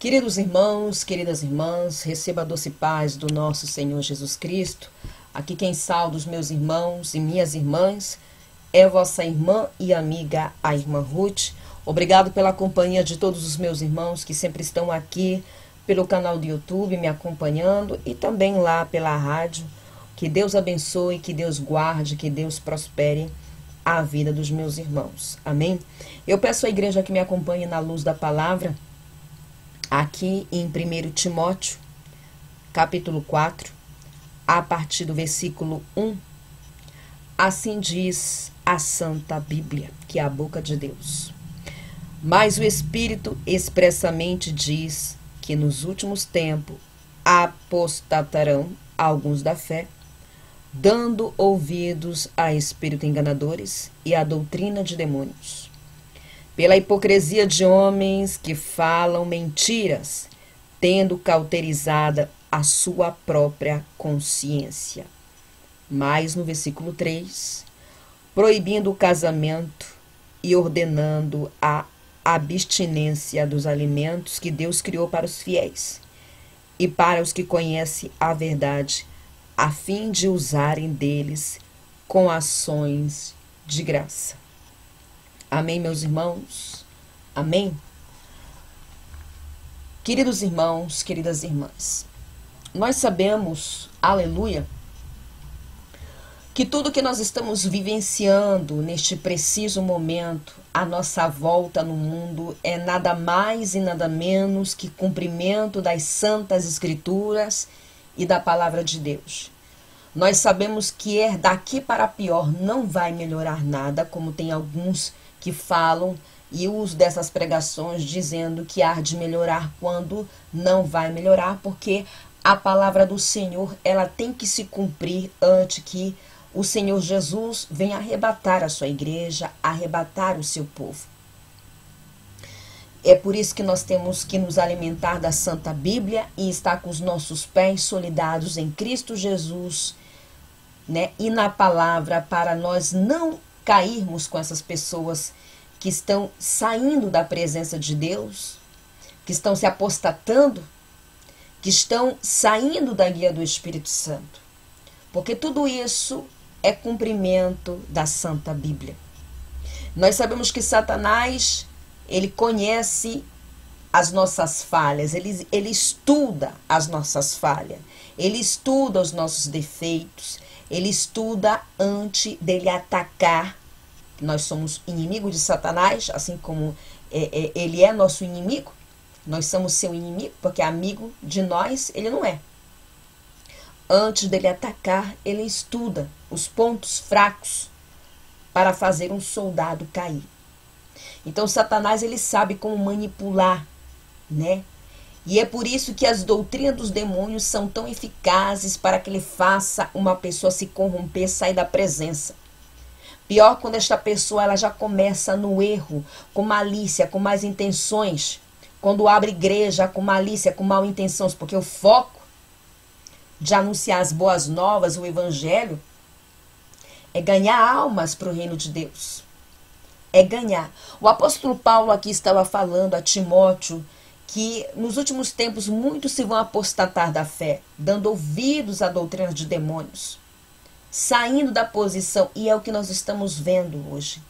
Queridos irmãos, queridas irmãs, receba a doce paz do nosso Senhor Jesus Cristo. Aqui quem sauda os meus irmãos e minhas irmãs é vossa irmã e amiga, a irmã Ruth. Obrigado pela companhia de todos os meus irmãos que sempre estão aqui pelo canal do YouTube me acompanhando e também lá pela rádio. Que Deus abençoe, que Deus guarde, que Deus prospere a vida dos meus irmãos. Amém? Eu peço à igreja que me acompanhe na luz da palavra, aqui em 1 Timóteo, capítulo 4, a partir do versículo 1. Assim diz a Santa Bíblia, que é a boca de Deus. Mas o Espírito expressamente diz que nos últimos tempos apostatarão alguns da fé, dando ouvidos a espíritos enganadores e à doutrina de demônios, pela hipocrisia de homens que falam mentiras, tendo cauterizada a sua própria consciência. Mas no versículo 3, proibindo o casamento e ordenando a abstinência dos alimentos que Deus criou para os fiéis e para os que conhecem a verdade, a fim de usarem deles com ações de graça. Amém, meus irmãos? Amém? Queridos irmãos, queridas irmãs, nós sabemos, aleluia, que tudo que nós estamos vivenciando neste preciso momento, a nossa volta no mundo, é nada mais e nada menos que cumprimento das santas escrituras e da palavra de Deus. Nós sabemos que daqui para pior não vai melhorar nada, como tem alguns que falam e uso dessas pregações dizendo que há de melhorar quando não vai melhorar, porque a palavra do Senhor, ela tem que se cumprir antes que o Senhor Jesus venha arrebatar a sua igreja, arrebatar o seu povo. É por isso que nós temos que nos alimentar da Santa Bíblia e estar com os nossos pés solidados em Cristo Jesus, né? E na palavra, para nós não cairmos com essas pessoas que estão saindo da presença de Deus, que estão se apostatando, que estão saindo da guia do Espírito Santo. Porque tudo isso é cumprimento da Santa Bíblia. Nós sabemos que Satanás, ele conhece as nossas falhas, ele estuda as nossas falhas, ele estuda os nossos defeitos, ele estuda antes dele atacar. Nós somos inimigos de Satanás, assim como ele é nosso inimigo. Nós somos seu inimigo, porque amigo de nós ele não é. Antes dele atacar, ele estuda os pontos fracos para fazer um soldado cair. Então, Satanás, ele sabe como manipular, né? E é por isso que as doutrinas dos demônios são tão eficazes para que ele faça uma pessoa se corromper, sair da presença. Pior quando esta pessoa ela já começa no erro, com malícia, com más intenções. Quando abre igreja com malícia, com mal intenções, porque o foco de anunciar as boas novas, o evangelho, é ganhar almas para o reino de Deus. É ganhar. O apóstolo Paulo aqui estava falando a Timóteo que nos últimos tempos muitos se vão apostatar da fé, dando ouvidos à doutrina de demônios, saindo da posição, e é o que nós estamos vendo hoje.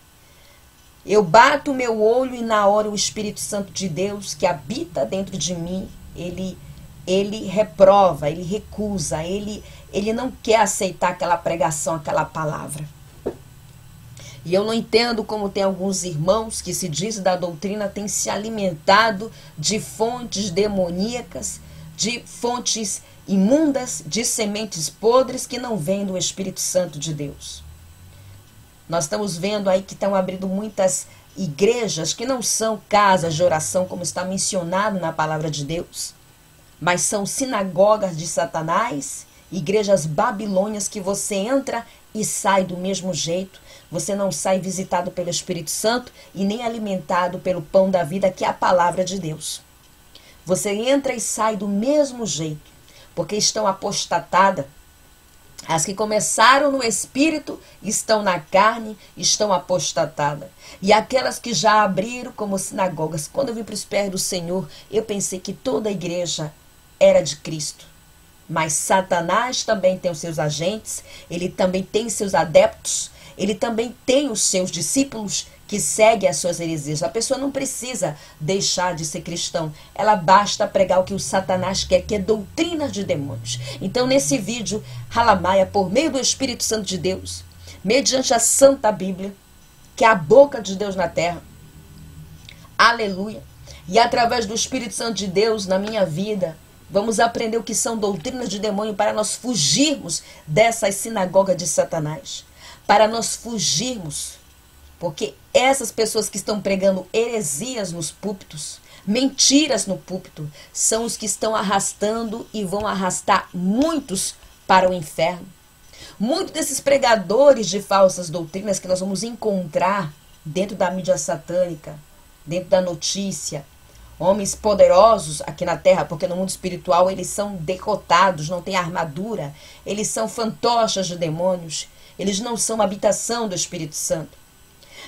Eu bato o meu olho e na hora o Espírito Santo de Deus que habita dentro de mim, ele reprova, ele recusa, ele não quer aceitar aquela pregação, aquela palavra. E eu não entendo como tem alguns irmãos que se dizem da doutrina, têm se alimentado de fontes demoníacas, de fontes imundas, de sementes podres que não vêm do Espírito Santo de Deus. Nós estamos vendo aí que estão abrindo muitas igrejas que não são casas de oração, como está mencionado na palavra de Deus, mas são sinagogas de Satanás, igrejas babilônias que você entra e sai do mesmo jeito. Você não sai visitado pelo Espírito Santo e nem alimentado pelo pão da vida, que é a palavra de Deus. Você entra e sai do mesmo jeito, porque estão apostatadas As que começaram no espírito estão na carne, estão apostatadas. E aquelas que já abriram como sinagogas. Quando eu vim para os pés do Senhor, eu pensei que toda a igreja era de Cristo. Mas Satanás também tem os seus agentes, ele também tem seus adeptos, ele também tem os seus discípulos que seguem as suas heresias. A pessoa não precisa deixar de ser cristão. Ela basta pregar o que o Satanás quer, que é doutrina de demônios. Então, nesse vídeo, Halamaia, por meio do Espírito Santo de Deus, mediante a Santa Bíblia, que é a boca de Deus na terra, aleluia, e através do Espírito Santo de Deus na minha vida, vamos aprender o que são doutrinas de demônio para nós fugirmos dessas sinagogas de Satanás. Para nós fugirmos, porque essas pessoas que estão pregando heresias nos púlpitos, mentiras no púlpito, são os que estão arrastando e vão arrastar muitos para o inferno. Muitos desses pregadores de falsas doutrinas que nós vamos encontrar dentro da mídia satânica, dentro da notícia, homens poderosos aqui na terra, porque no mundo espiritual eles são derrotados, não têm armadura, eles são fantoches de demônios, eles não são habitação do Espírito Santo.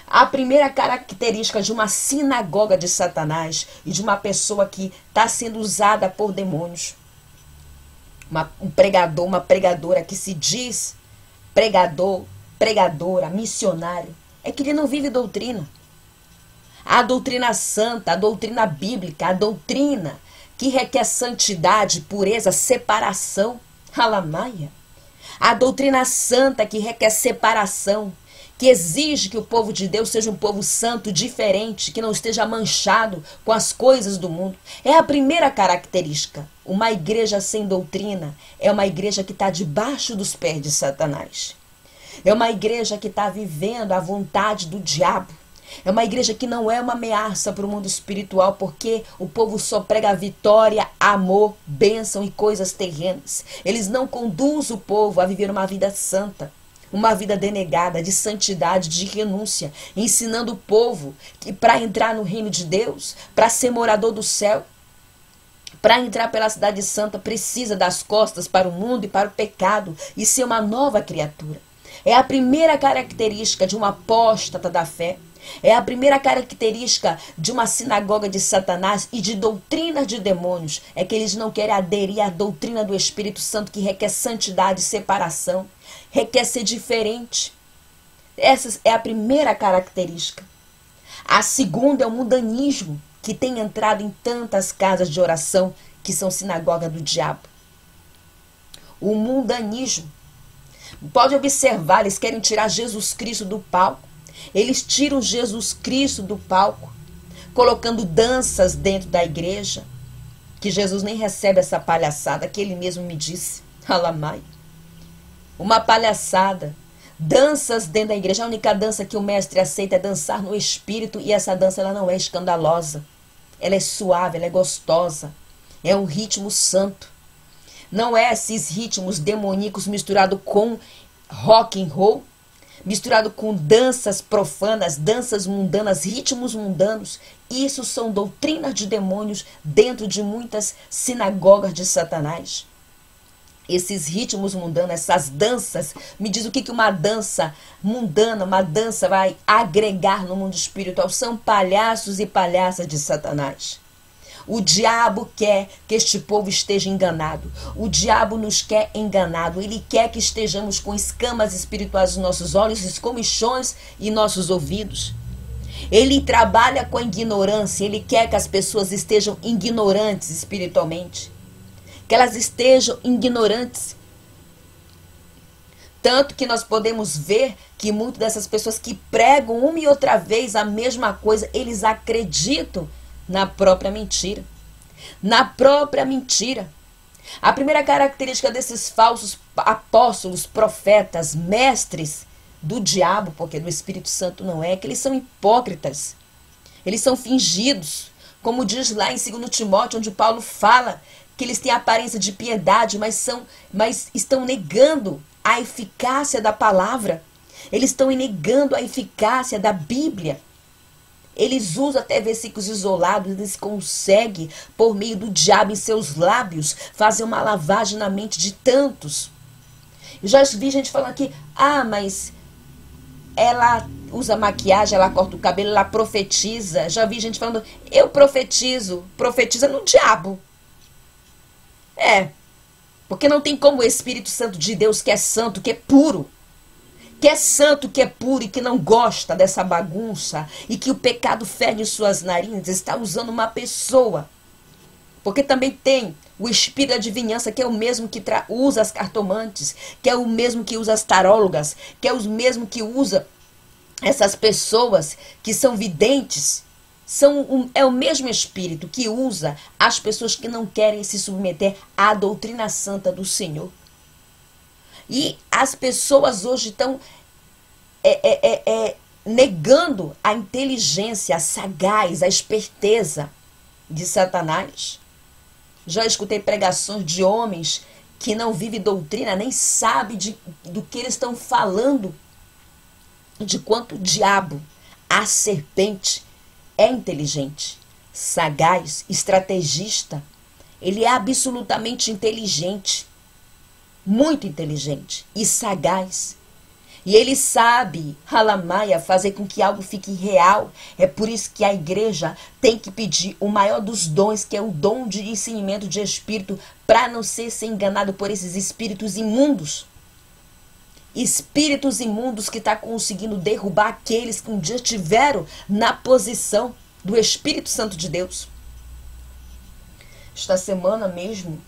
A primeira característica de uma sinagoga de Satanás e de uma pessoa que está sendo usada por demônios, um pregador, uma pregadora que se diz pregador, pregadora, missionário, é que ele não vive doutrina. A doutrina santa, a doutrina bíblica, a doutrina que requer santidade, pureza, separação, Halamaia. A doutrina santa que requer separação, que exige que o povo de Deus seja um povo santo, diferente, que não esteja manchado com as coisas do mundo. É a primeira característica. Uma igreja sem doutrina é uma igreja que está debaixo dos pés de Satanás. É uma igreja que está vivendo a vontade do diabo. É uma igreja que não é uma ameaça para o mundo espiritual, porque o povo só prega vitória, amor, bênção e coisas terrenas. Eles não conduzem o povo a viver uma vida santa, uma vida denegada, de santidade, de renúncia, ensinando o povo que para entrar no reino de Deus, para ser morador do céu, para entrar pela cidade santa, precisa das costas para o mundo e para o pecado e ser uma nova criatura. É a primeira característica de um apóstata da fé. É a primeira característica de uma sinagoga de Satanás e de doutrinas de demônios. É que eles não querem aderir à doutrina do Espírito Santo, que requer santidade, separação, requer ser diferente. Essa é a primeira característica. A segunda é o mundanismo, que tem entrado em tantas casas de oração que são sinagoga do diabo. O mundanismo. Pode observar, eles querem tirar Jesus Cristo do palco. Eles tiram Jesus Cristo do palco, colocando danças dentro da igreja, que Jesus nem recebe essa palhaçada, que ele mesmo me disse, Halamai. Uma palhaçada, danças dentro da igreja. A única dança que o mestre aceita é dançar no espírito, e essa dança ela não é escandalosa, ela é suave, ela é gostosa, é um ritmo santo. Não é esses ritmos demoníacos misturados com rock and roll, misturado com danças profanas, danças mundanas, ritmos mundanos. Isso são doutrinas de demônios dentro de muitas sinagogas de Satanás. Esses ritmos mundanos, essas danças, me diz o que uma dança mundana, uma dança vai agregar no mundo espiritual. São palhaços e palhaças de Satanás. O diabo quer que este povo esteja enganado. O diabo nos quer enganado. Ele quer que estejamos com escamas espirituais nos nossos olhos, escomichões e nossos ouvidos. Ele trabalha com a ignorância. Ele quer que as pessoas estejam ignorantes espiritualmente. Que elas estejam ignorantes. Tanto que nós podemos ver que muitas dessas pessoas que pregam uma e outra vez a mesma coisa, eles acreditam na própria mentira. Na própria mentira. A primeira característica desses falsos apóstolos, profetas, mestres do diabo, porque do Espírito Santo não é, que eles são hipócritas. Eles são fingidos. Como diz lá em 2 Timóteo, onde Paulo fala que eles têm a aparência de piedade, mas estão negando a eficácia da palavra. Eles estão negando a eficácia da Bíblia. Eles usam até versículos isolados, eles conseguem, por meio do diabo em seus lábios, fazer uma lavagem na mente de tantos. Já vi gente falando aqui, mas ela usa maquiagem, ela corta o cabelo, ela profetiza. Já vi gente falando, eu profetizo. Profetiza no diabo. Porque não tem como o Espírito Santo de Deus, que é santo, que é puro, que é santo, que é puro e que não gosta dessa bagunça e que o pecado fede suas narinas, está usando uma pessoa. Porque também tem o espírito da adivinhança, que é o mesmo que usa as cartomantes, que é o mesmo que usa as tarólogas, que é o mesmo que usa essas pessoas que são videntes. É o mesmo espírito que usa as pessoas que não querem se submeter à doutrina santa do Senhor. E as pessoas hoje estão negando a inteligência, a sagaz, a esperteza de Satanás. Já escutei pregações de homens que não vivem doutrina, nem sabem do que eles estão falando, de quanto o diabo, a serpente, é inteligente, sagaz, estrategista. Ele é absolutamente inteligente, muito inteligente e sagaz. E ele sabe, Halamaia, fazer com que algo fique real. É por isso que a igreja tem que pedir o maior dos dons, que é o dom de discernimento de espírito, para não ser enganado por esses espíritos imundos. Espíritos imundos que estão conseguindo derrubar aqueles que um dia estiveram na posição do Espírito Santo de Deus. Esta semana mesmo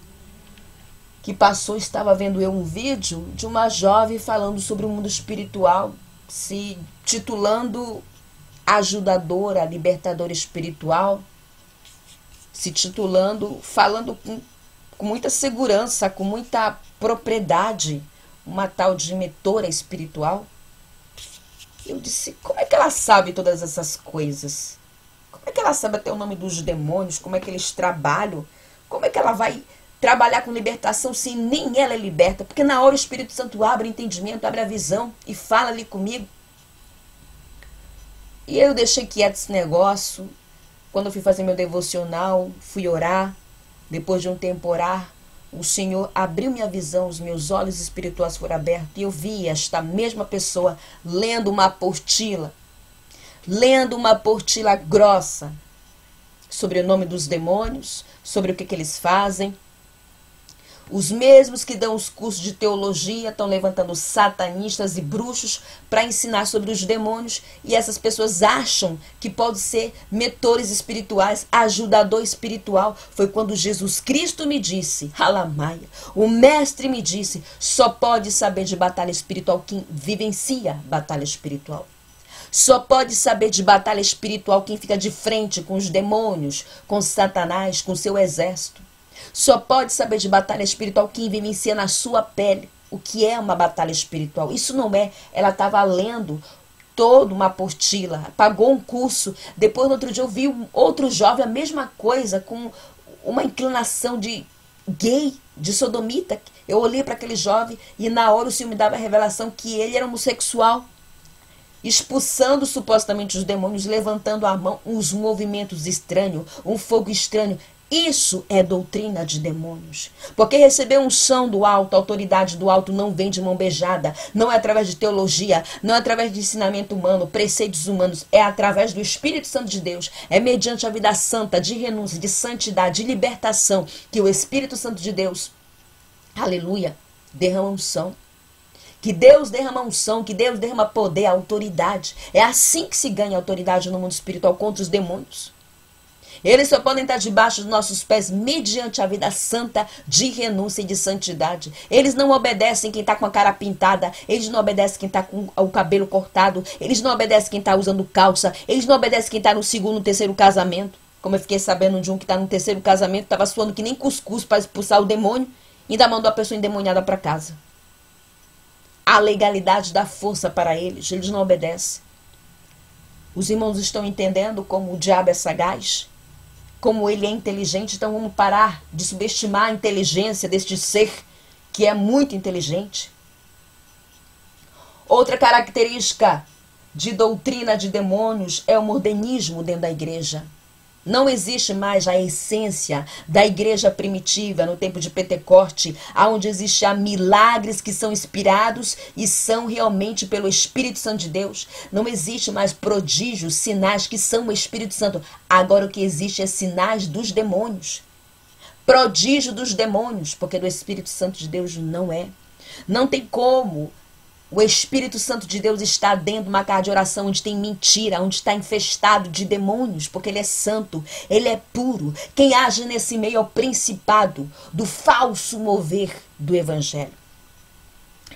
que passou, estava vendo eu um vídeo de uma jovem falando sobre o mundo espiritual, se titulando ajudadora, libertadora espiritual, se titulando, falando com muita segurança, com muita propriedade, uma tal de mentora espiritual. Eu disse, como é que ela sabe todas essas coisas? Como é que ela sabe até o nome dos demônios? Como é que eles trabalham? Como é que ela vai trabalhar com libertação se nem ela é liberta? Porque na hora o Espírito Santo abre o entendimento, abre a visão e fala ali comigo. E eu deixei quieto esse negócio. Quando eu fui fazer meu devocional, fui orar. Depois de um tempo orar, o Senhor abriu minha visão, os meus olhos espirituais foram abertos e eu vi esta mesma pessoa lendo uma apostila grossa sobre o nome dos demônios, sobre o que eles fazem. Os mesmos que dão os cursos de teologia estão levantando satanistas e bruxos para ensinar sobre os demônios, e essas pessoas acham que pode ser mentores espirituais, ajudador espiritual. Foi quando Jesus Cristo me disse, Halamaia, o mestre me disse, só pode saber de batalha espiritual quem vivencia batalha espiritual. Só pode saber de batalha espiritual quem fica de frente com os demônios, com Satanás, com seu exército. Só pode saber de batalha espiritual quem vivencia na sua pele o que é uma batalha espiritual. Isso não é. Ela estava lendo toda uma apostila, pagou um curso. Depois, no outro dia, eu vi outro jovem, a mesma coisa, com uma inclinação de gay, de sodomita. Eu olhei para aquele jovem e na hora o Senhor me dava a revelação que ele era homossexual, expulsando supostamente os demônios, levantando a mão, uns movimentos estranhos, um fogo estranho. Isso é doutrina de demônios. Porque receber unção do alto, autoridade do alto, não vem de mão beijada. Não é através de teologia, não é através de ensinamento humano, preceitos humanos. É através do Espírito Santo de Deus. É mediante a vida santa, de renúncia, de santidade, de libertação, que o Espírito Santo de Deus, aleluia, derrama unção. Que Deus derrama unção, que Deus derrama poder, autoridade. É assim que se ganha autoridade no mundo espiritual contra os demônios. Eles só podem estar debaixo dos nossos pés mediante a vida santa de renúncia e de santidade. Eles não obedecem quem está com a cara pintada. Eles não obedecem quem está com o cabelo cortado. Eles não obedecem quem está usando calça. Eles não obedecem quem está no segundo, terceiro casamento. Como eu fiquei sabendo de um que está no terceiro casamento, estava suando que nem cuscuz para expulsar o demônio. E ainda mandou a pessoa endemoniada para casa. A legalidade dá força para eles. Eles não obedecem. Os irmãos estão entendendo como o diabo é sagaz? Como ele é inteligente? Então vamos parar de subestimar a inteligência deste ser que é muito inteligente. Outra característica de doutrina de demônios é o modernismo dentro da igreja. Não existe mais a essência da igreja primitiva no tempo de Pentecoste, onde existem milagres que são inspirados e são realmente pelo Espírito Santo de Deus. Não existe mais prodígios, sinais que são o Espírito Santo. Agora o que existe é sinais dos demônios. Prodígio dos demônios, porque do Espírito Santo de Deus não é. Não tem como o Espírito Santo de Deus está dentro de uma casa de oração onde tem mentira, onde está infestado de demônios, porque ele é santo, ele é puro. Quem age nesse meio é o principado do falso mover do evangelho.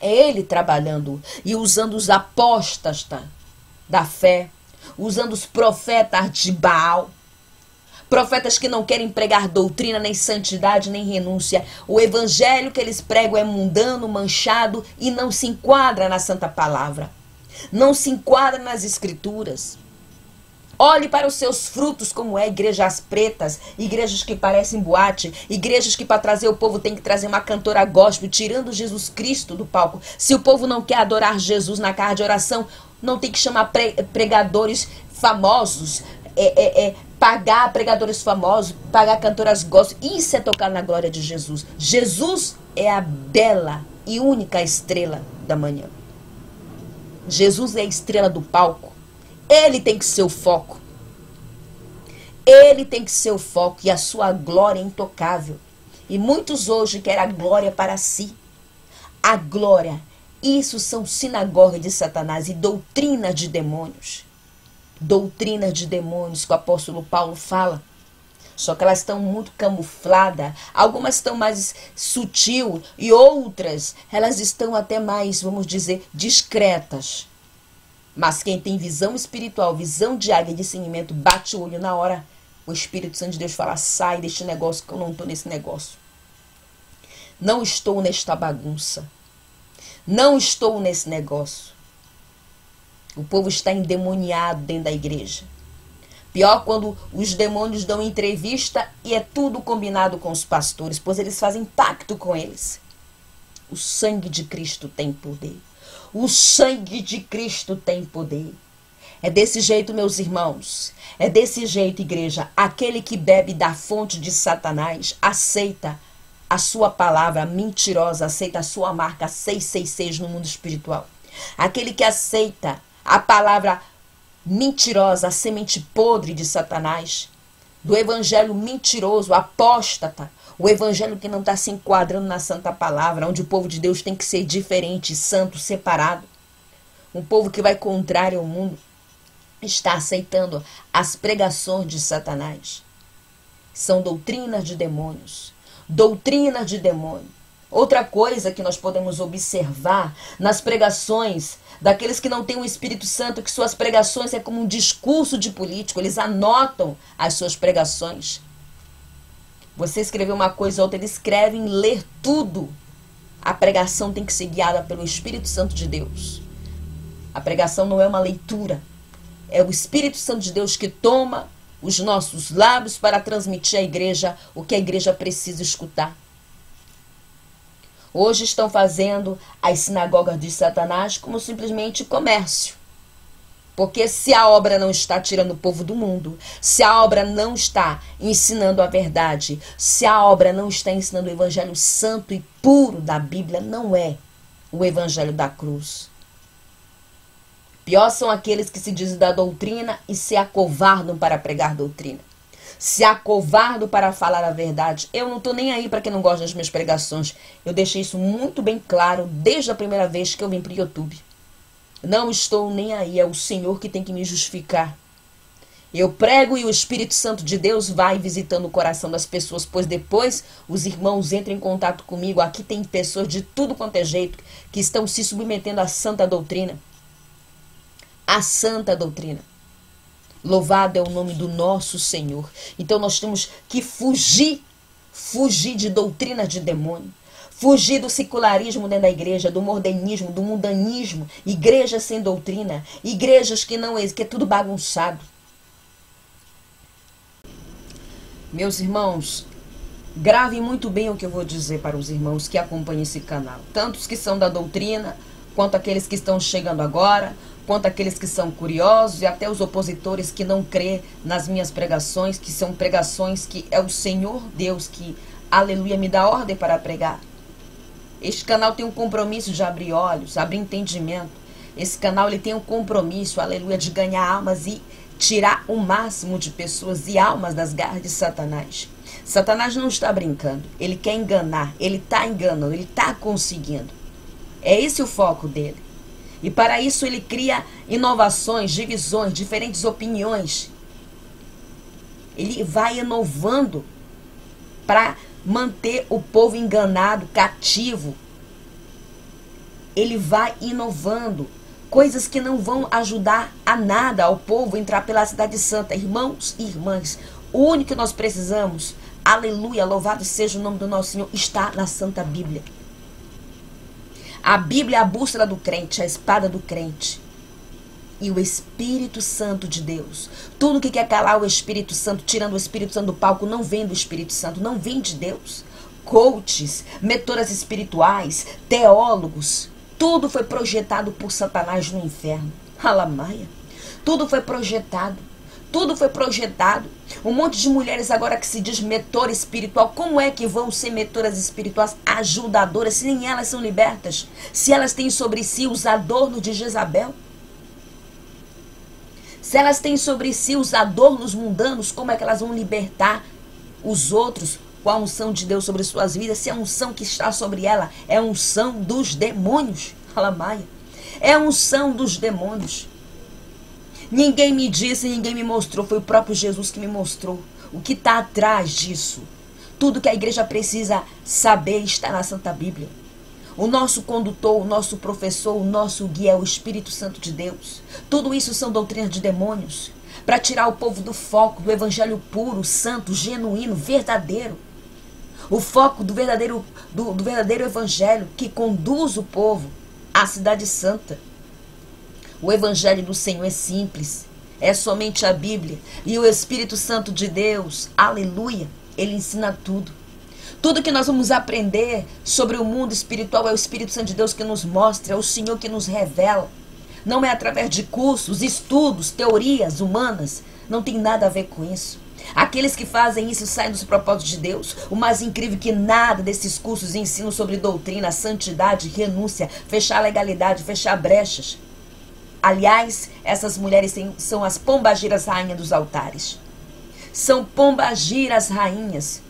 É ele trabalhando e usando os apóstolos da fé, usando os profetas de Baal, profetas que não querem pregar doutrina, nem santidade, nem renúncia. O evangelho que eles pregam é mundano, manchado e não se enquadra na santa palavra. Não se enquadra nas escrituras. Olhe para os seus frutos, como é igrejas pretas, igrejas que parecem boate, igrejas que para trazer o povo tem que trazer uma cantora gospel, tirando Jesus Cristo do palco. Se o povo não quer adorar Jesus na casa de oração, não tem que chamar pregadores famosos, pagar pregadores famosos, pagar cantoras gospel. Isso é tocar na glória de Jesus. Jesus é a bela e única estrela da manhã. Jesus é a estrela do palco. Ele tem que ser o foco. Ele tem que ser o foco e a sua glória é intocável. E muitos hoje querem a glória para si. A glória, isso são sinagogas de Satanás e doutrina de demônios. Doutrinas de demônios que o apóstolo Paulo fala. Só que elas estão muito camufladas. Algumas estão mais sutil e outras, elas estão até mais, vamos dizer, discretas. Mas quem tem visão espiritual, visão de águia e discernimento, bate o olho na hora. O Espírito Santo de Deus fala, sai deste negócio que eu não estou nesse negócio. Não estou nesta bagunça. Não estou nesse negócio. O povo está endemoniado dentro da igreja. Pior quando os demônios dão entrevista e é tudo combinado com os pastores, pois eles fazem pacto com eles. O sangue de Cristo tem poder. O sangue de Cristo tem poder. É desse jeito, meus irmãos. É desse jeito, igreja. Aquele que bebe da fonte de Satanás aceita a sua palavra mentirosa, aceita a sua marca 666 no mundo espiritual. Aquele que aceita a palavra mentirosa, a semente podre de Satanás, do evangelho mentiroso, apóstata, o evangelho que não está se enquadrando na santa palavra, onde o povo de Deus tem que ser diferente, santo, separado. Um povo que vai contrário ao mundo está aceitando as pregações de Satanás. São doutrinas de demônios. Doutrinas de demônio. Outra coisa que nós podemos observar nas pregações daqueles que não têm o Espírito Santo, que suas pregações é como um discurso de político, eles anotam as suas pregações. Você escreveu uma coisa ou outra, eles escrevem, ler tudo. A pregação tem que ser guiada pelo Espírito Santo de Deus. A pregação não é uma leitura, é o Espírito Santo de Deus que toma os nossos lábios para transmitir à igreja o que a igreja precisa escutar. Hoje estão fazendo as sinagogas de Satanás como simplesmente comércio. Porque se a obra não está tirando o povo do mundo, se a obra não está ensinando a verdade, se a obra não está ensinando o evangelho santo e puro da Bíblia, não é o evangelho da cruz. Pior são aqueles que se dizem da doutrina e se acovardam para pregar doutrina. Se acovardam para falar a verdade. Eu não estou nem aí para quem não gosta das minhas pregações. Eu deixei isso muito bem claro desde a primeira vez que eu vim para o YouTube. Não estou nem aí, é o Senhor que tem que me justificar. Eu prego e o Espírito Santo de Deus vai visitando o coração das pessoas, pois depois os irmãos entram em contato comigo. Aqui tem pessoas de tudo quanto é jeito que estão se submetendo à santa doutrina. A santa doutrina. Louvado é o nome do nosso Senhor. Então nós temos que fugir de doutrina de demônio. Fugir do secularismo dentro da igreja, do modernismo, do mundanismo. Igrejas sem doutrina. Igrejas que não que é tudo bagunçado. Meus irmãos, gravem muito bem o que eu vou dizer para os irmãos que acompanham esse canal. Tanto os que são da doutrina, quanto aqueles que estão chegando agora. quanto aqueles que são curiosos e até os opositores que não crê nas minhas pregações, que são pregações que é o Senhor Deus que, aleluia, me dá ordem para pregar. Este canal tem um compromisso de abrir olhos, abrir entendimento. Esse canal ele tem um compromisso, aleluia, de ganhar almas e tirar o máximo de pessoas e almas das garras de Satanás. Satanás não está brincando, ele quer enganar, ele está enganando, ele está conseguindo. É esse o foco dele. E para isso ele cria inovações, divisões, diferentes opiniões. Ele vai inovando para manter o povo enganado, cativo. Ele vai inovando coisas que não vão ajudar a nada ao povo entrar pela cidade santa. Irmãos e irmãs, o único que nós precisamos, aleluia, louvado seja o nome do nosso Senhor, está na Santa Bíblia. A Bíblia é a bússola do crente, a espada do crente. E o Espírito Santo de Deus. Tudo que quer calar o Espírito Santo, tirando o Espírito Santo do palco, não vem do Espírito Santo, não vem de Deus. Coaches, mentoras espirituais, teólogos, tudo foi projetado por Satanás no inferno. Alamaia. Tudo foi projetado. Tudo foi projetado. Um monte de mulheres agora que se diz mentora espiritual. Como é que vão ser mentoras espirituais, ajudadoras, se nem elas são libertas? Se elas têm sobre si os adornos de Jezabel? Se elas têm sobre si os adornos mundanos, como é que elas vão libertar os outros com a unção de Deus sobre suas vidas? Se a unção que está sobre ela é a unção dos demônios. Alamaia. É a unção dos demônios. Ninguém me disse, ninguém me mostrou. Foi o próprio Jesus que me mostrou o que está atrás disso. Tudo que a igreja precisa saber está na Santa Bíblia. O nosso condutor, o nosso professor, o nosso guia é o Espírito Santo de Deus. Tudo isso são doutrinas de demônios. Para tirar o povo do foco do evangelho puro, santo, genuíno, verdadeiro. O foco do verdadeiro evangelho que conduz o povo à cidade santa. O evangelho do Senhor é simples. É somente a Bíblia. E o Espírito Santo de Deus, aleluia, ele ensina tudo. Tudo que nós vamos aprender sobre o mundo espiritual é o Espírito Santo de Deus que nos mostra, é o Senhor que nos revela. Não é através de cursos, estudos, teorias humanas. Não tem nada a ver com isso. Aqueles que fazem isso saem dos propósitos de Deus. O mais incrível é que nada desses cursos ensinam sobre doutrina, santidade, renúncia, fechar legalidade, fechar brechas. Aliás, essas mulheres são as pombagiras rainhas dos altares. São pombagiras rainhas,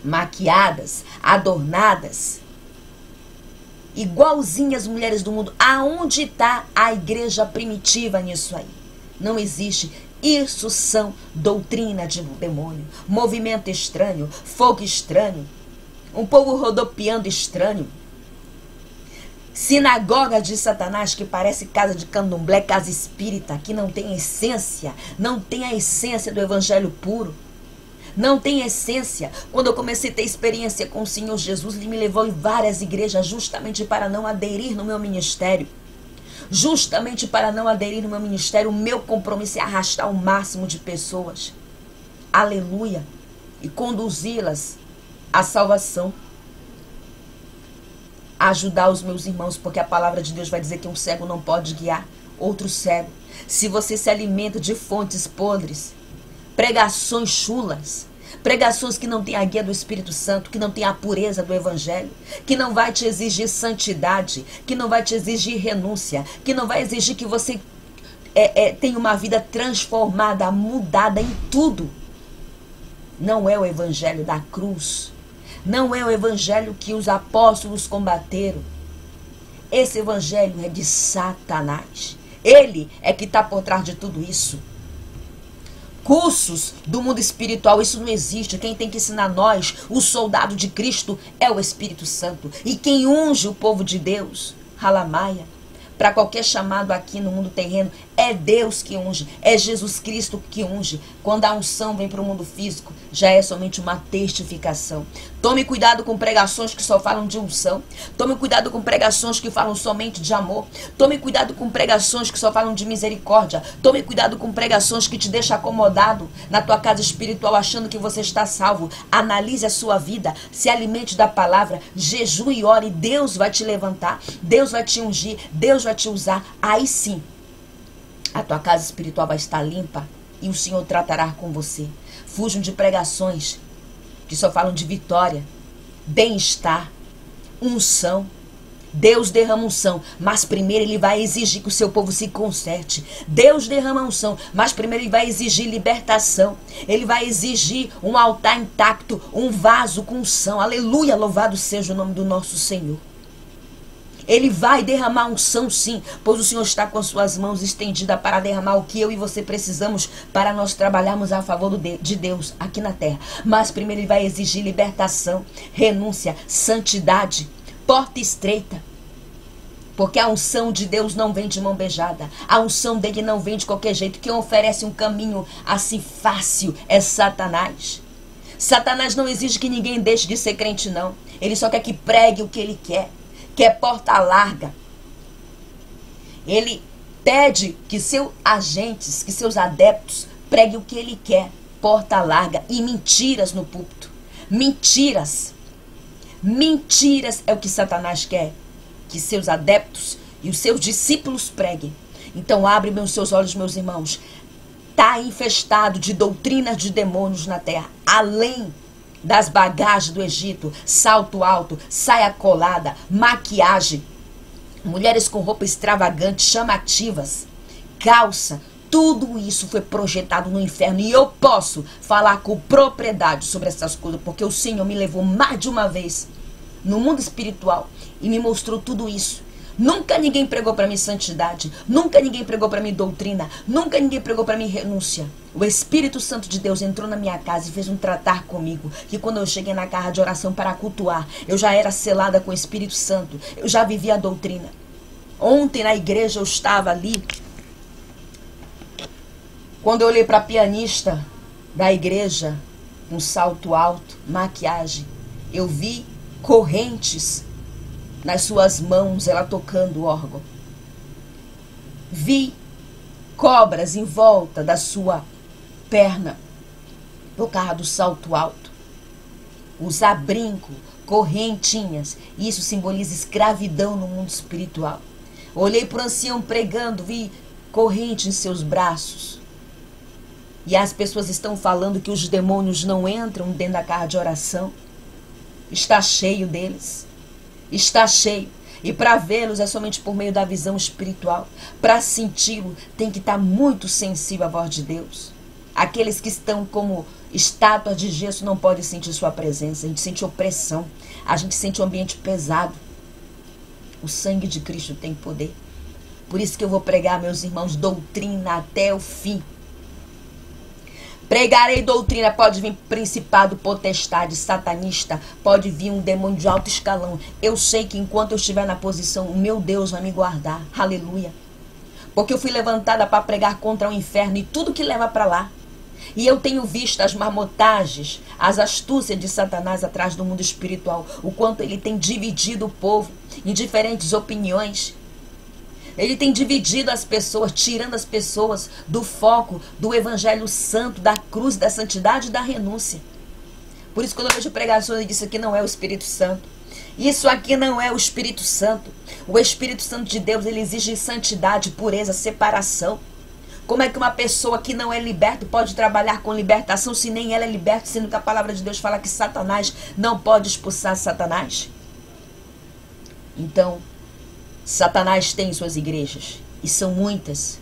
maquiadas, adornadas, igualzinhas as mulheres do mundo. Aonde está a igreja primitiva nisso aí? Não existe. Isso são doutrina de demônio, movimento estranho, fogo estranho, um povo rodopiando estranho. Sinagoga de Satanás que parece casa de candomblé, casa espírita, que não tem essência, não tem a essência do evangelho puro, não tem essência. Quando eu comecei a ter experiência com o Senhor Jesus, Ele me levou em várias igrejas justamente para não aderir no meu ministério. Justamente para não aderir no meu ministério, o meu compromisso é arrastar o máximo de pessoas, aleluia, e conduzi-las à salvação. Ajudar os meus irmãos, porque a palavra de Deus vai dizer que um cego não pode guiar outro cego. Se você se alimenta de fontes podres, pregações chulas, pregações que não tem a guia do Espírito Santo, que não tem a pureza do Evangelho, que não vai te exigir santidade, que não vai te exigir renúncia, que não vai exigir que você tenha uma vida transformada, mudada em tudo. Não é o Evangelho da cruz. Não é o evangelho que os apóstolos combateram. Esse evangelho é de Satanás. Ele é que está por trás de tudo isso. Cursos do mundo espiritual, isso não existe. Quem tem que ensinar nós, o soldado de Cristo, é o Espírito Santo. E quem unge o povo de Deus, Halamaia, para qualquer chamado aqui no mundo terreno, é Deus que unge, é Jesus Cristo que unge. Quando a unção vem para o mundo físico, já é somente uma testificação. Tome cuidado com pregações que só falam de unção. Tome cuidado com pregações que falam somente de amor. Tome cuidado com pregações que só falam de misericórdia. Tome cuidado com pregações que te deixam acomodado na tua casa espiritual, achando que você está salvo. Analise a sua vida, se alimente da palavra, jejue e ore. Deus vai te levantar, Deus vai te ungir, Deus Deus vai te usar, aí sim, a tua casa espiritual vai estar limpa e o Senhor tratará com você. Fujam de pregações que só falam de vitória, bem-estar, unção. Deus derrama unção, mas primeiro Ele vai exigir que o seu povo se conserte. Deus derrama unção, mas primeiro Ele vai exigir libertação. Ele vai exigir um altar intacto, um vaso com unção. Aleluia, louvado seja o nome do nosso Senhor. Ele vai derramar unção sim, pois o Senhor está com as suas mãos estendidas para derramar o que eu e você precisamos para nós trabalharmos a favor de Deus aqui na terra. Mas primeiro Ele vai exigir libertação, renúncia, santidade, porta estreita. Porque a unção de Deus não vem de mão beijada. A unção dele não vem de qualquer jeito. Quem oferece um caminho assim fácil é Satanás. Satanás não exige que ninguém deixe de ser crente, não. Ele só quer que pregue o que ele quer. Quer porta larga. Ele pede que seus agentes, que seus adeptos preguem o que ele quer. Porta larga e mentiras no púlpito. Mentiras. Mentiras é o que Satanás quer. Que seus adeptos e os seus discípulos preguem. Então abre os seus olhos, meus irmãos. Está infestado de doutrinas de demônios na terra. Além das bagagens do Egito, salto alto, saia colada, maquiagem, mulheres com roupa extravagante, chamativas, calça, tudo isso foi projetado no inferno. E eu posso falar com propriedade sobre essas coisas, porque o Senhor me levou mais de uma vez no mundo espiritual e me mostrou tudo isso. Nunca ninguém pregou para mim santidade, nunca ninguém pregou para mim doutrina, nunca ninguém pregou para mim renúncia. O Espírito Santo de Deus entrou na minha casa e fez um tratar comigo, que quando eu cheguei na casa de oração para cultuar, eu já era selada com o Espírito Santo, eu já vivia a doutrina. Ontem na igreja eu estava ali, quando eu olhei para a pianista da igreja, um salto alto, maquiagem, eu vi correntes nas suas mãos, ela tocando o órgão. Vi cobras em volta da sua perna, por causa do salto alto. Usar brinco, correntinhas, isso simboliza escravidão no mundo espiritual. Olhei para o ancião pregando, vi corrente em seus braços. E as pessoas estão falando que os demônios não entram dentro da casa de oração. Está cheio deles. Está cheio. E para vê-los é somente por meio da visão espiritual. Para senti-lo, tem que estar muito sensível à voz de Deus. Aqueles que estão como estátuas de gesso não podem sentir sua presença. A gente sente opressão. A gente sente um ambiente pesado. O sangue de Cristo tem poder. Por isso que eu vou pregar, meus irmãos, doutrina até o fim. Pregarei doutrina, pode vir principado, potestade, satanista, pode vir um demônio de alto escalão. Eu sei que enquanto eu estiver na posição, o meu Deus vai me guardar. Aleluia. Porque eu fui levantada para pregar contra o inferno e tudo que leva para lá. E eu tenho visto as marmotagens, as astúcias de Satanás atrás do mundo espiritual. O quanto ele tem dividido o povo em diferentes opiniões. Ele tem dividido as pessoas, tirando as pessoas do foco do Evangelho Santo, da cruz, da santidade e da renúncia. Por isso, quando eu vejo pregações, eu disse que não é o Espírito Santo. Isso aqui não é o Espírito Santo. O Espírito Santo de Deus, ele exige santidade, pureza, separação. Como é que uma pessoa que não é liberta pode trabalhar com libertação se nem ela é liberta, sendo que a palavra de Deus fala que Satanás não pode expulsar Satanás? Então, Satanás tem suas igrejas, e são muitas,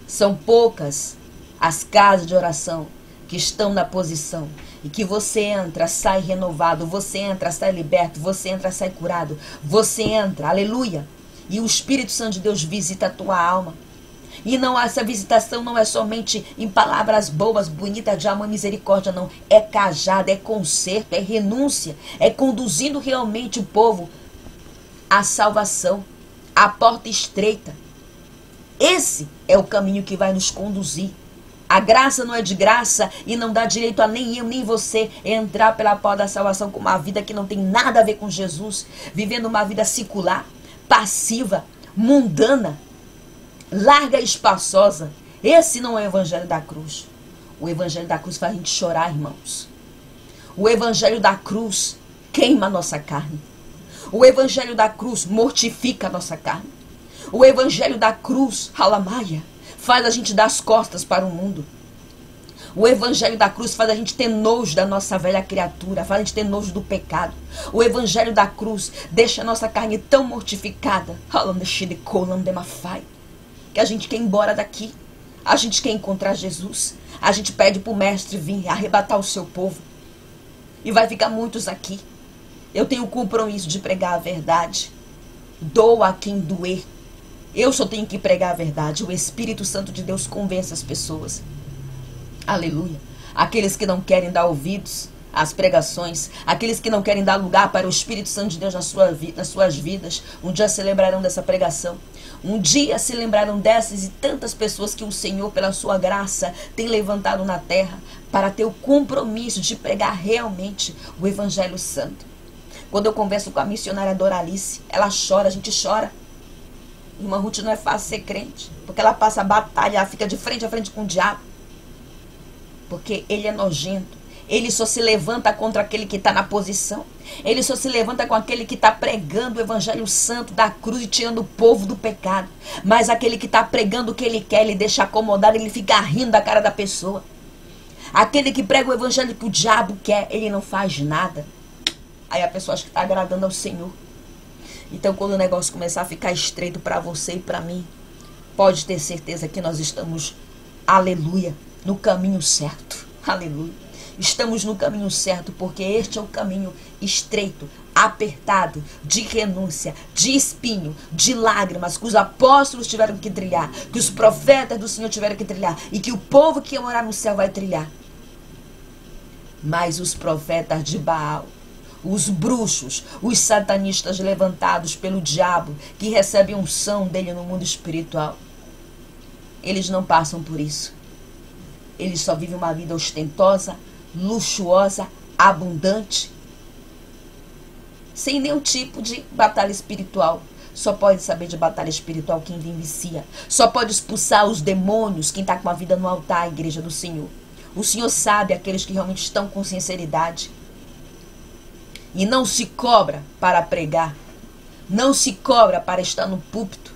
são poucas as casas de oração que estão na posição, e que você entra, sai renovado, você entra, sai liberto, você entra, sai curado, você entra, aleluia, e o Espírito Santo de Deus visita a tua alma. E não, essa visitação não é somente em palavras boas, bonitas, de amor e misericórdia, não, é cajado, é conserto, é renúncia, é conduzindo realmente o povo à salvação. A porta estreita. Esse é o caminho que vai nos conduzir. A graça não é de graça e não dá direito a nem eu nem você entrar pela porta da salvação com uma vida que não tem nada a ver com Jesus, vivendo uma vida secular, passiva, mundana, larga e espaçosa. Esse não é o Evangelho da cruz. O Evangelho da cruz faz a gente chorar, irmãos. O Evangelho da cruz queima a nossa carne. O Evangelho da cruz mortifica a nossa carne. O evangelho da cruz, halamaia, faz a gente dar as costas para o mundo. O evangelho da cruz faz a gente ter nojo da nossa velha criatura, faz a gente ter nojo do pecado. O evangelho da cruz deixa a nossa carne tão mortificada, que a gente quer ir embora daqui. A gente quer encontrar Jesus. A gente pede para o mestre vir arrebatar o seu povo. E vai ficar muitos aqui. Eu tenho o compromisso de pregar a verdade. Doa a quem doer. Eu só tenho que pregar a verdade. O Espírito Santo de Deus convence as pessoas. Aleluia. Aqueles que não querem dar ouvidos às pregações, aqueles que não querem dar lugar para o Espírito Santo de Deus nas suas vidas, um dia se lembrarão dessa pregação. Um dia se lembrarão dessas e tantas pessoas que o Senhor, pela sua graça, tem levantado na terra para ter o compromisso de pregar realmente o Evangelho Santo. Quando eu converso com a missionária Doralice, ela chora, a gente chora. Irmã Ruth, não é fácil ser crente, porque ela passa a batalha, ela fica de frente a frente com o diabo. Porque ele é nojento. Ele só se levanta contra aquele que está na posição. Ele só se levanta com aquele que está pregando o Evangelho Santo da cruz e tirando o povo do pecado. Mas aquele que está pregando o que ele quer, ele deixa acomodado, ele fica rindo da cara da pessoa. Aquele que prega o Evangelho que o diabo quer, ele não faz nada. Aí a pessoa acha que está agradando ao Senhor. Então quando o negócio começar a ficar estreito para você e para mim, pode ter certeza que nós estamos, aleluia, no caminho certo. Aleluia. Estamos no caminho certo, porque este é o caminho estreito, apertado, de renúncia, de espinho, de lágrimas, que os apóstolos tiveram que trilhar, que os profetas do Senhor tiveram que trilhar, e que o povo que ia morar no céu vai trilhar. Mas os profetas de Baal, os bruxos, os satanistas levantados pelo diabo, que recebem unção dele no mundo espiritual, eles não passam por isso. Eles só vivem uma vida ostentosa, luxuosa, abundante, sem nenhum tipo de batalha espiritual. Só pode saber de batalha espiritual quem vicia. Só pode expulsar os demônios quem está com a vida no altar, a igreja do Senhor. O Senhor sabe aqueles que realmente estão com sinceridade. E não se cobra para pregar. Não se cobra para estar no púlpito.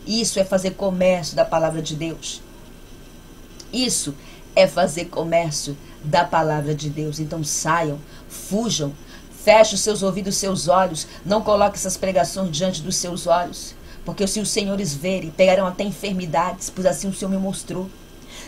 Isso é fazer comércio da palavra de Deus. Isso é fazer comércio da palavra de Deus. Então saiam, fujam, feche os seus ouvidos, seus olhos. Não coloque essas pregações diante dos seus olhos. Porque se os senhores verem, pegarão até enfermidades, pois assim o Senhor me mostrou.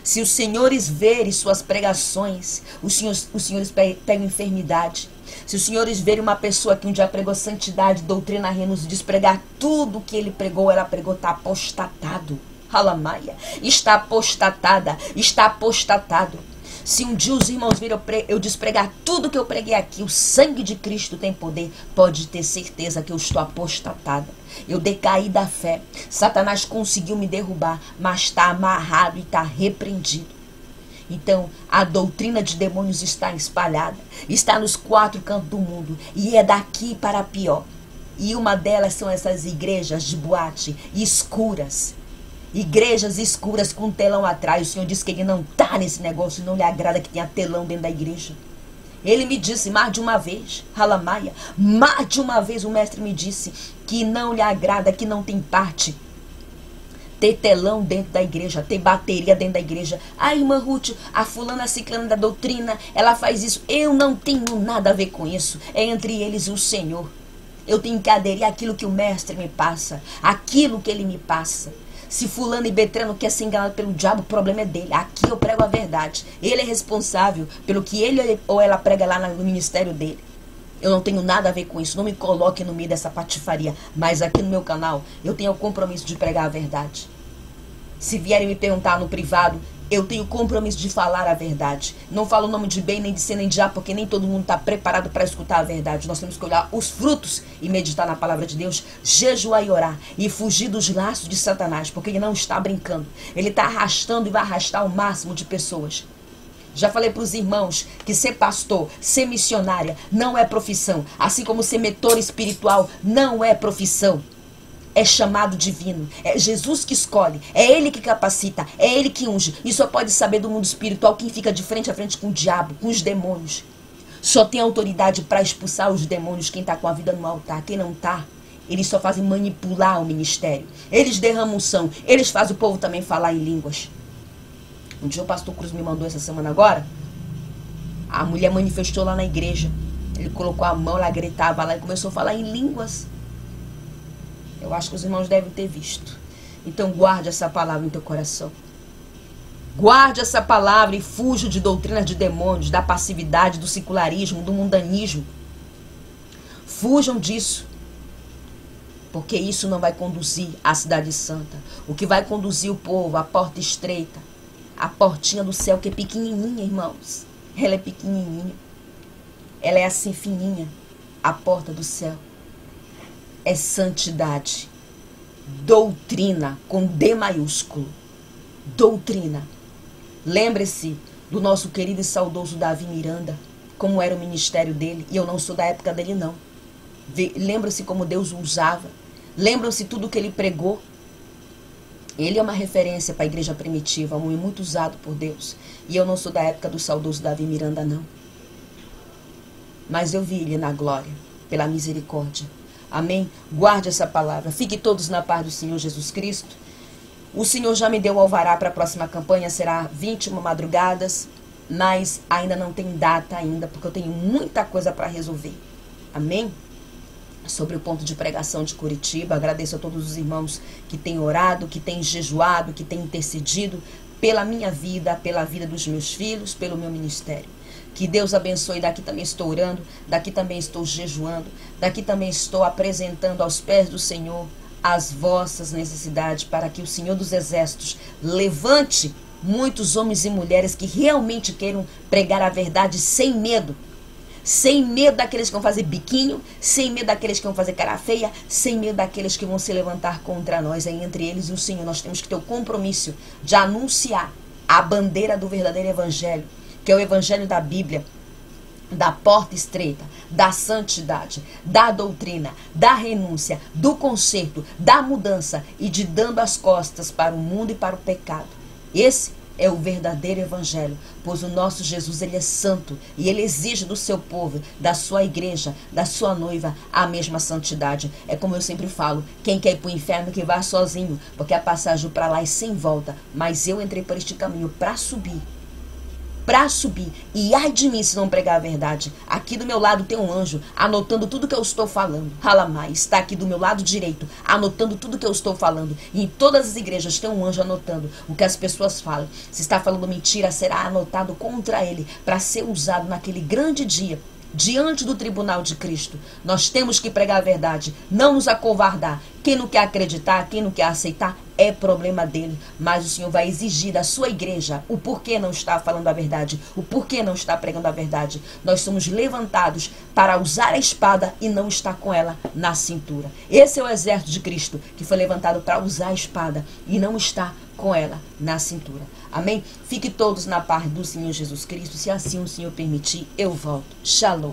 Se os senhores verem suas pregações, os senhores pegam enfermidade. Se os senhores verem uma pessoa que um dia pregou santidade, doutrina, renúncia, despregar tudo que ele pregou, ela pregou, está apostatado. Halamaia, está apostatada, está apostatado. Se um dia os irmãos viram eu despregar tudo que eu preguei aqui, o sangue de Cristo tem poder, pode ter certeza que eu estou apostatada. Eu decaí da fé. Satanás conseguiu me derrubar, mas está amarrado e está repreendido. Então, a doutrina de demônios está espalhada, está nos 4 cantos do mundo, e é daqui para pior. E uma delas são essas igrejas de boate escuras. Igrejas escuras com telão atrás. O Senhor disse que ele não está nesse negócio, não lhe agrada que tenha telão dentro da igreja. Ele me disse mais de uma vez, halamaia, mais de uma vez o mestre me disse que não lhe agrada, que não tem parte ter telão dentro da igreja, ter bateria dentro da igreja. Ah, irmã Ruth, a fulana ciclana da doutrina, ela faz isso. Eu não tenho nada a ver com isso. É entre eles e o Senhor. Eu tenho que aderir àquilo que o mestre me passa, aquilo que ele me passa. Se fulano e Betrano quer ser enganado pelo diabo, o problema é dele. Aqui eu prego a verdade. Ele é responsável pelo que ele ou ela prega lá no ministério dele. Eu não tenho nada a ver com isso. Não me coloque no meio dessa patifaria. Mas aqui no meu canal, eu tenho o compromisso de pregar a verdade. Se vierem me perguntar no privado, eu tenho compromisso de falar a verdade. Não falo o nome de bem, nem de ser, nem de já, porque nem todo mundo está preparado para escutar a verdade. Nós temos que olhar os frutos e meditar na palavra de Deus, jejuar e orar, e fugir dos laços de Satanás, porque ele não está brincando. Ele está arrastando e vai arrastar o máximo de pessoas. Já falei para os irmãos que ser pastor, ser missionária, não é profissão. Assim como ser mentor espiritual, não é profissão. É chamado divino, é Jesus que escolhe, é Ele que capacita, é Ele que unge. E só pode saber do mundo espiritual quem fica de frente a frente com o diabo, com os demônios. Só tem autoridade para expulsar os demônios quem está com a vida no altar. Quem não está, Eles só fazem manipular o ministério. Eles derramam unção. Eles fazem o povo também falar em línguas. Um dia o pastor Cruz me mandou essa semana agora. A mulher manifestou lá na igreja. Ele colocou a mão, ela gritava lá e começou a falar em línguas. Eu acho que os irmãos devem ter visto. Então guarde essa palavra em teu coração. Guarde essa palavra e fuja de doutrinas de demônios, da passividade, do secularismo, do mundanismo. Fujam disso. Porque isso não vai conduzir à cidade santa. O que vai conduzir o povo, a porta estreita, a portinha do céu, que é pequenininha, irmãos. Ela é pequenininha. Ela é assim fininha. A porta do céu é santidade. Doutrina, com D maiúsculo. Doutrina. Lembre-se do nosso querido e saudoso Davi Miranda, como era o ministério dele. E eu não sou da época dele, não. Lembra-se como Deus o usava. Lembram-se tudo que ele pregou. Ele é uma referência para a igreja primitiva, um homem muito usado por Deus. E eu não sou da época do saudoso Davi Miranda, não. Mas eu vi ele na glória, pela misericórdia. Amém? Guarde essa palavra. Fique todos na paz do Senhor Jesus Cristo. O Senhor já me deu o alvará para a próxima campanha, será 21 madrugadas. Mas ainda não tem data ainda, porque eu tenho muita coisa para resolver. Amém? Sobre o ponto de pregação de Curitiba, agradeço a todos os irmãos que têm orado, que têm jejuado, que têm intercedido pela minha vida, pela vida dos meus filhos, pelo meu ministério. Que Deus abençoe. Daqui também estou orando, daqui também estou jejuando, daqui também estou apresentando aos pés do Senhor as vossas necessidades, para que o Senhor dos Exércitos levante muitos homens e mulheres que realmente queiram pregar a verdade sem medo. Sem medo daqueles que vão fazer biquinho, sem medo daqueles que vão fazer cara feia, sem medo daqueles que vão se levantar contra nós. É entre eles e o Senhor. Nós temos que ter o compromisso de anunciar a bandeira do verdadeiro evangelho, que é o evangelho da Bíblia, da porta estreita, da santidade, da doutrina, da renúncia, do conserto, da mudança e de dando as costas para o mundo e para o pecado. Esse é o verdadeiro evangelho, pois o nosso Jesus, ele é santo e ele exige do seu povo, da sua igreja, da sua noiva, a mesma santidade. É como eu sempre falo, quem quer ir para o inferno que vá sozinho, porque a passagem para lá é sem volta, mas eu entrei por este caminho para subir. E ai de mim se não pregar a verdade. Aqui do meu lado tem um anjo anotando tudo que eu estou falando. Halamai está aqui do meu lado direito anotando tudo que eu estou falando. E em todas as igrejas tem um anjo anotando o que as pessoas falam. Se está falando mentira, será anotado contra ele para ser usado naquele grande dia, diante do tribunal de Cristo. Nós temos que pregar a verdade, não nos acovardar. Quem não quer acreditar, quem não quer aceitar, é problema dele, mas o Senhor vai exigir da sua igreja o porquê não está falando a verdade, o porquê não está pregando a verdade. Nós somos levantados para usar a espada e não estar com ela na cintura. Esse é o exército de Cristo, que foi levantado para usar a espada e não estar com ela na cintura. Amém? Fique todos na paz do Senhor Jesus Cristo. Se assim o Senhor permitir, eu volto. Shalom.